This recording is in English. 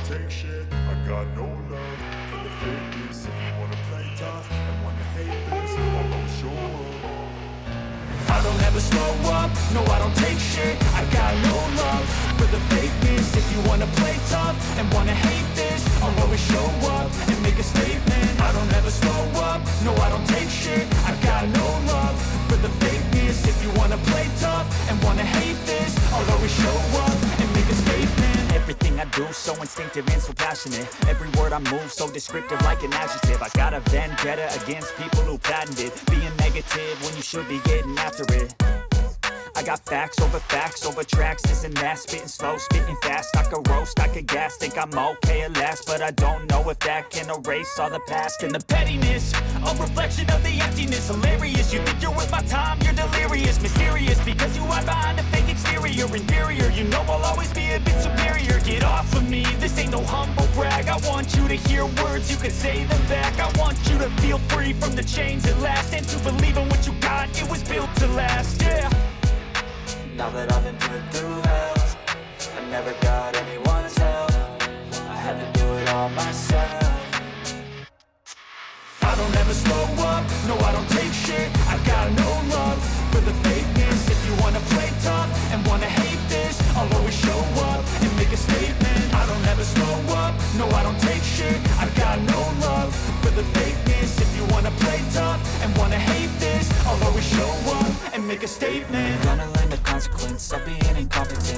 take shit. I got no love for the fakeness. If you wanna play tough and wanna hate this, I'll always show up. I don't ever slow up, no I don't take shit. I got no love for the fakeness. If you wanna play tough and wanna hate this, I'll always show up and make a statement. I don't ever slow up, no I don't take shit. I got no love for the fakeness. If you wanna play tough and wanna hate this, I'll always show up and make a statement. Everything I do so instinctive and so passionate. Every word I move so descriptive like an adjective. I got a vendetta against people who patented being negative when you should be getting after it. I got facts over tracks, this and that. Spitting slow, spitting fast. I could roast, I could gas. Think I'm okay at last, but I don't know if that can erase all the past. And the pettiness, a reflection of the emptiness. Hilarious, you think you're worth my time, you're delirious. Mysterious, because you hide behind a fake exterior. Inferior, you know I'll always be a bit superior. Get off of me, this ain't no humble brag. I want you to hear words, you can say them back. I want you to feel free from the chains at last, and to believe in what you got, it was built to last, yeah. Now that I've been put through hell, I never got anyone's help. I had to do it all myself. I don't ever slow up, no I don't take shit. I got no love for the fakeness. If you wanna play tough and wanna hate this, I'll always show up and make a statement. I don't ever slow up, no I don't take shit. I got no love for the fakeness. If you wanna play tough and wanna hate this, I'll always show up and make a statement. Gonna learn the consequence of being incompetent.